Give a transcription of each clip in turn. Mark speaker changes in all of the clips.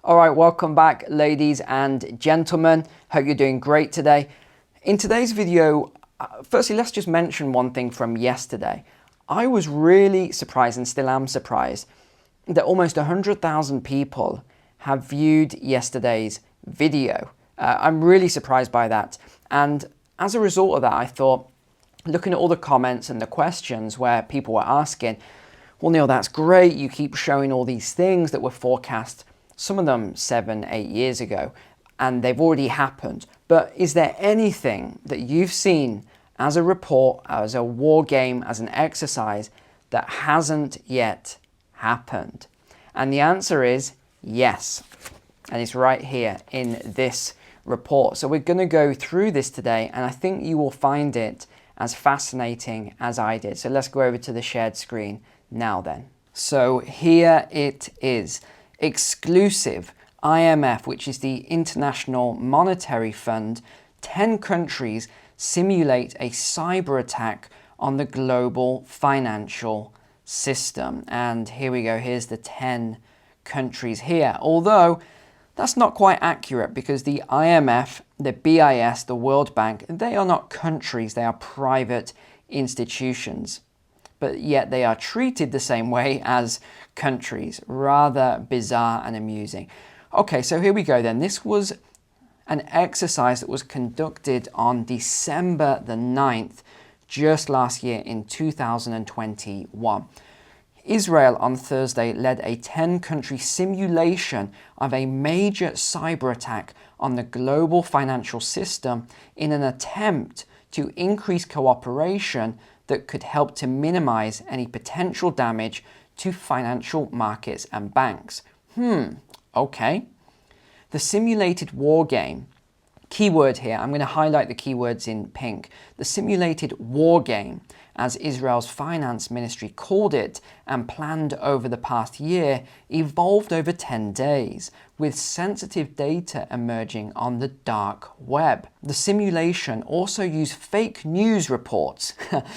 Speaker 1: All right, welcome back, ladies and gentlemen. Hope you're doing great today. In today's video, firstly, let's just mention one thing from yesterday. I was really surprised, and still am surprised, that almost 100,000 people have viewed yesterday's video. I'm really surprised by that. And as a result of that, I thought, looking at all the comments and the questions where people were asking, well, Neil, that's great. You keep showing all these things that were forecast, some of them 7-8 years ago, and they've already happened. But is there anything that you've seen as a report, as a war game, as an exercise that hasn't yet happened? And the answer is yes. And it's right here in this report. So we're going to go through this today, and I think you will find it as fascinating as I did. So let's go over to the shared screen now then. So here it is. Exclusive IMF, which is the International Monetary Fund, 10 countries simulate a cyber attack on the global financial system. And here we go, here's the 10 countries here. Although that's not quite accurate, because the IMF, the BIS, the World Bank, they are not countries, they are private institutions. But yet they are treated the same way as countries. Rather bizarre and amusing. Okay, so here we go then. This was an exercise that was conducted on December the 9th, just last year in 2021. Israel on Thursday led a 10-country simulation of a major cyber attack on the global financial system in an attempt to increase cooperation that could help to minimize any potential damage to financial markets and banks. Okay. The simulated war game, keyword here, I'm going to highlight the keywords in pink. The simulated war game, as Israel's finance ministry called it and planned over the past year, evolved over 10 days, with sensitive data emerging on the dark web. The simulation also used fake news reports.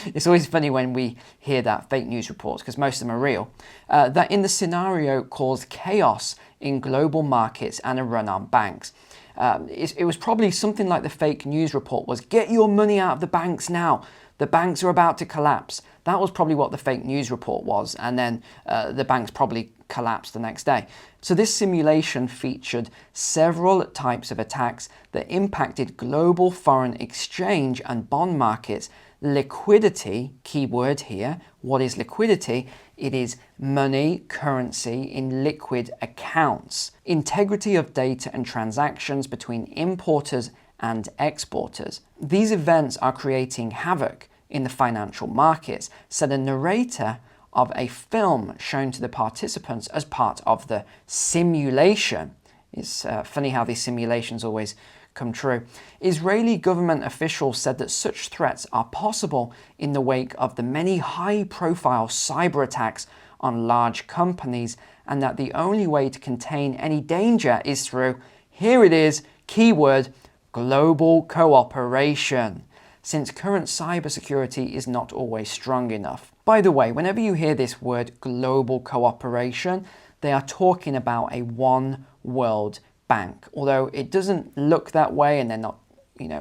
Speaker 1: It's always funny when we hear that, fake news reports, because most of them are real, that in the scenario caused chaos in global markets and a run on banks. It was probably something like the fake news report was, get your money out of the banks now. The banks are about to collapse. That was probably what the fake news report was. And then the banks probably collapsed the next day. So this simulation featured several types of attacks that impacted global foreign exchange and bond markets, liquidity, keyword here. What is liquidity? It is money, currency in liquid accounts. Integrity of data and transactions between importers and exporters. These events are creating havoc in the financial markets, said a narrator of a film shown to the participants as part of the simulation. It's funny how these simulations always come true. Israeli government officials said that such threats are possible in the wake of the many high-profile cyber attacks on large companies, and that the only way to contain any danger is through, here it is, keyword, global cooperation, since current cybersecurity is not always strong enough. By the way, whenever you hear this word global cooperation, they are talking about a one world bank. Although it doesn't look that way, and they're not,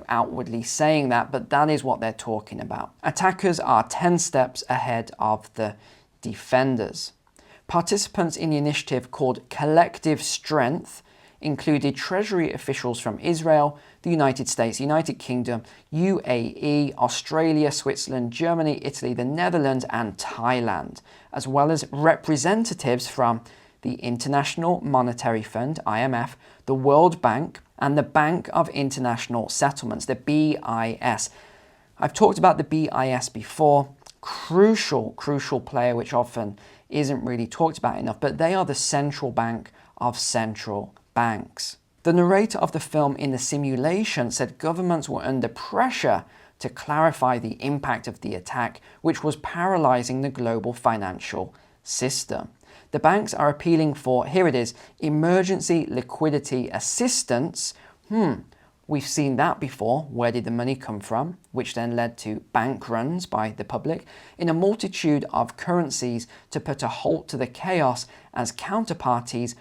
Speaker 1: outwardly saying that, but that is what they're talking about. Attackers are 10 steps ahead of the defenders. Participants in the initiative, called Collective Strength, included Treasury officials from Israel, the United States, United Kingdom, UAE, Australia, Switzerland, Germany, Italy, the Netherlands, and Thailand, as well as representatives from the International Monetary Fund, IMF, the World Bank, and the Bank of International Settlements, the BIS. I've talked about the BIS before. Crucial player, which often isn't really talked about enough, but they are the central bank of central banks. The narrator of the film in the simulation said governments were under pressure to clarify the impact of the attack, which was paralyzing the global financial system. The banks are appealing for, here it is, emergency liquidity assistance. We've seen that before. Where did the money come from? Which then led to bank runs by the public in a multitude of currencies to put a halt to the chaos as counterparties,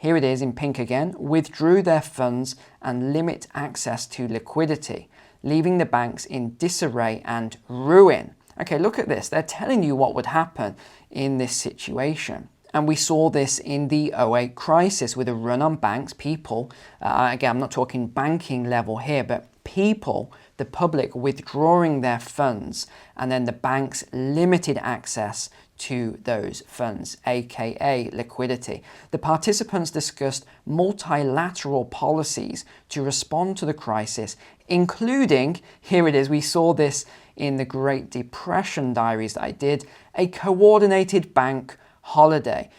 Speaker 1: here it is in pink again, withdrew their funds and limit access to liquidity, leaving the banks in disarray and ruin. Okay, look at this. They're telling you what would happen in this situation. And we saw this in the '08 crisis with a run on banks, people, again, I'm not talking banking level here, but people, the public withdrawing their funds, and then the banks limited access to those funds, aka liquidity. The participants discussed multilateral policies to respond to the crisis, including, here it is, we saw this in the Great Depression diaries that I did, a coordinated bank holiday.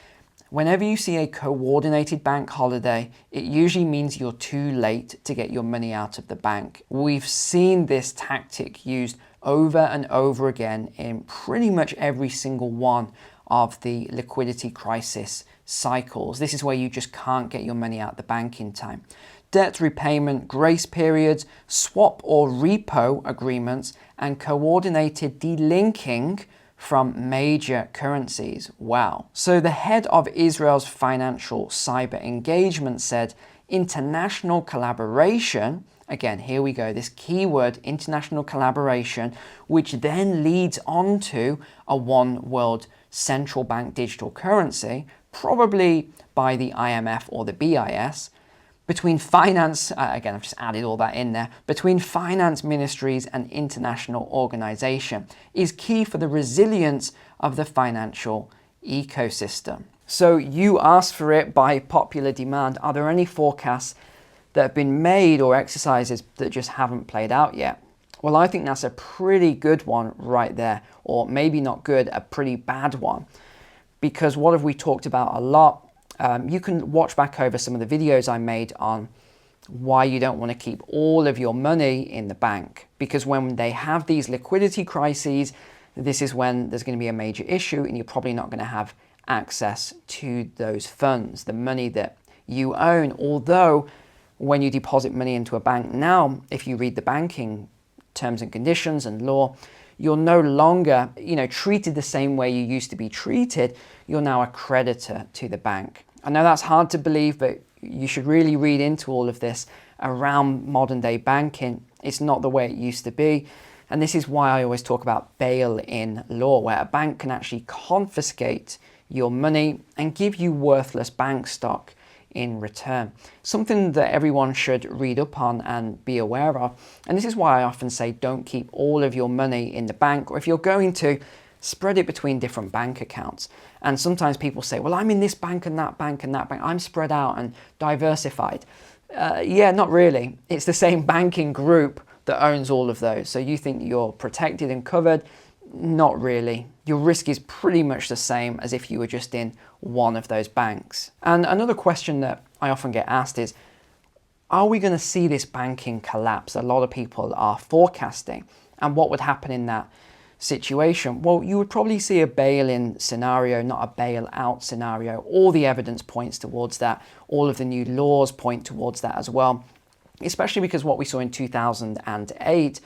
Speaker 1: Whenever you see a coordinated bank holiday, it usually means you're too late to get your money out of the bank. We've seen this tactic used over and over again in pretty much every single one of the liquidity crisis cycles. This is where you just can't get your money out of the bank in time. Debt repayment, grace periods, swap or repo agreements, and coordinated delinking from major currencies. Wow. So the head of Israel's financial cyber engagement said international collaboration, again, here we go, this keyword, international collaboration, which then leads on to a one world central bank digital currency, probably by the IMF or the BIS, between finance, again, I've just added all that in there, between finance ministries and international organization is key for the resilience of the financial ecosystem. So you asked for it by popular demand. Are there any forecasts that have been made or exercises that just haven't played out yet? Well, I think that's a pretty good one right there, or maybe not good, a pretty bad one. Because what have we talked about a lot? You can watch back over some of the videos I made on why you don't want to keep all of your money in the bank. Because when they have these liquidity crises, this is when there's going to be a major issue and you're probably not going to have access to those funds, the money that you own. Although when you deposit money into a bank now, if you read the banking terms and conditions and law, you're no longer, treated the same way you used to be treated. You're now a creditor to the bank. I know that's hard to believe, but you should really read into all of this around modern day banking. It's not the way it used to be. And this is why I always talk about bail-in law, where a bank can actually confiscate your money and give you worthless bank stock in return. Something that everyone should read up on and be aware of. And this is why I often say don't keep all of your money in the bank, or if you're going to, spread it between different bank accounts. And sometimes people say, well, I'm in this bank and that bank and that bank. I'm spread out and diversified. Yeah, not really. It's the same banking group that owns all of those. So you think you're protected and covered? Not really. Your risk is pretty much the same as if you were just in one of those banks. And another question that I often get asked is, are we going to see this banking collapse? A lot of people are forecasting. And what would happen in that situation? Well, you would probably see a bail-in scenario, not a bail-out scenario. All the evidence points towards that. All of the new laws point towards that as well, especially because what we saw in 2008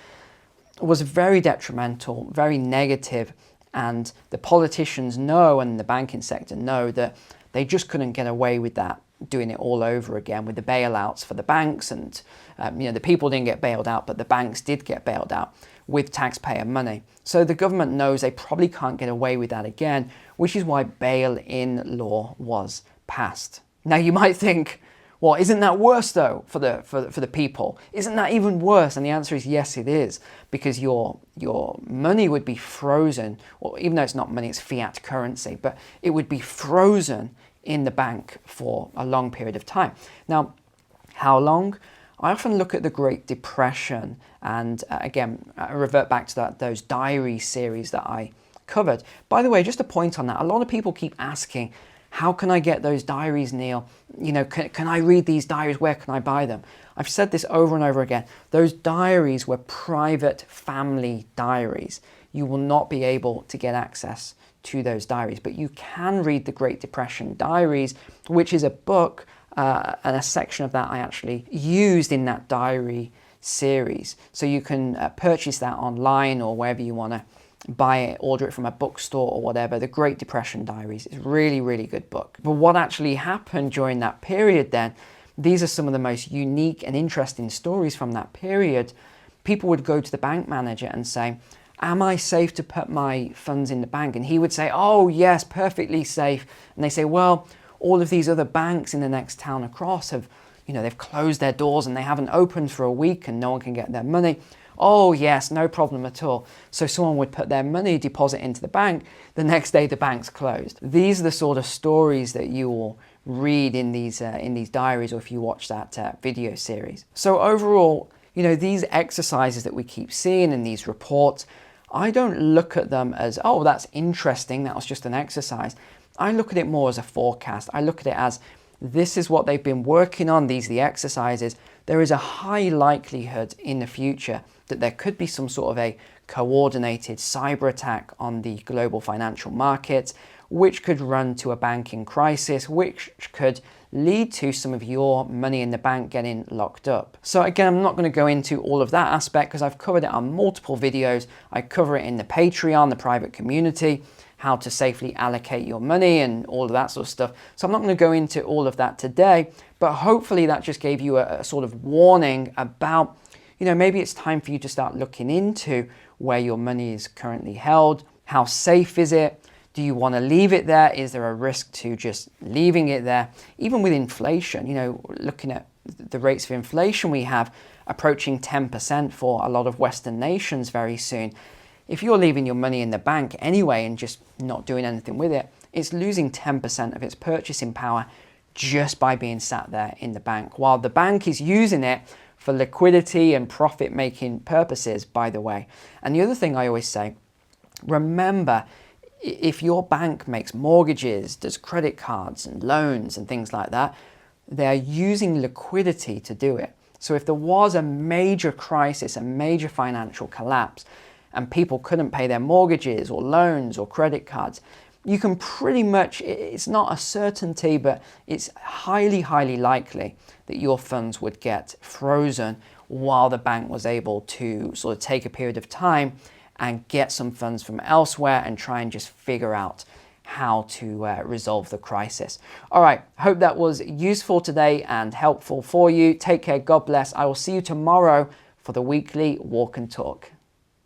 Speaker 1: was very detrimental, very negative, and the politicians know and the banking sector know that they just couldn't get away with that, doing it all over again with the bailouts for the banks. And the people didn't get bailed out, but the banks did get bailed out with taxpayer money. So the government knows they probably can't get away with that again, which is why bail-in law was passed. Now you might think, well, isn't that worse though for the people? Isn't that even worse? And the answer is yes, it is, because your money would be frozen, or even though it's not money, it's fiat currency, but it would be frozen in the bank for a long period of time. Now, how long? I often look at the Great Depression, and again, I revert back to those diary series that I covered. By the way, just a point on that, a lot of people keep asking, how can I get those diaries, Neil? Can I read these diaries? Where can I buy them? I've said this over and over again. Those diaries were private family diaries. You will not be able to get access to those diaries, but you can read the Great Depression diaries, which is a book and a section of that I actually used in that diary series. So you can purchase that online or wherever you want to buy it, order it from a bookstore or whatever. The Great Depression Diaries is really, really good book. But what actually happened during that period then, these are some of the most unique and interesting stories from that period. People would go to the bank manager and say, am I safe to put my funds in the bank? And he would say, oh yes, perfectly safe. And they say, well, all of these other banks in the next town across have, they've closed their doors and they haven't opened for a week and no one can get their money. Oh yes, no problem at all. So someone would put their money deposit into the bank. The next day the bank's closed. These are the sort of stories that you will read in these diaries, or if you watch that video series. So overall, these exercises that we keep seeing in these reports, I don't look at them as, oh, that's interesting, that was just an exercise. I look at it more as a forecast. I look at it as, this is what they've been working on, these are the exercises. There is a high likelihood in the future that there could be some sort of a coordinated cyber attack on the global financial markets, which could run to a banking crisis, which could lead to some of your money in the bank getting locked up. So again, I'm not going to go into all of that aspect because I've covered it on multiple videos. I cover it in the Patreon, the private community, how to safely allocate your money and all of that sort of stuff. So I'm not going to go into all of that today, but hopefully that just gave you a sort of warning about, maybe it's time for you to start looking into where your money is currently held. How safe is it? Do you want to leave it there? Is there a risk to just leaving it there? Even with inflation, looking at the rates of inflation we have approaching 10% for a lot of Western nations very soon. If you're leaving your money in the bank anyway and just not doing anything with it, it's losing 10% of its purchasing power just by being sat there in the bank, while the bank is using it for liquidity and profit-making purposes, by the way. And the other thing I always say, remember, if your bank makes mortgages, does credit cards and loans and things like that, they're using liquidity to do it. So if there was a major crisis, a major financial collapse, and people couldn't pay their mortgages or loans or credit cards, you can pretty much, it's not a certainty, but it's highly, highly likely that your funds would get frozen while the bank was able to sort of take a period of time and get some funds from elsewhere and try and just figure out how to resolve the crisis. All right, hope that was useful today and helpful for you. Take care, God bless. I will see you tomorrow for the weekly Walk and Talk.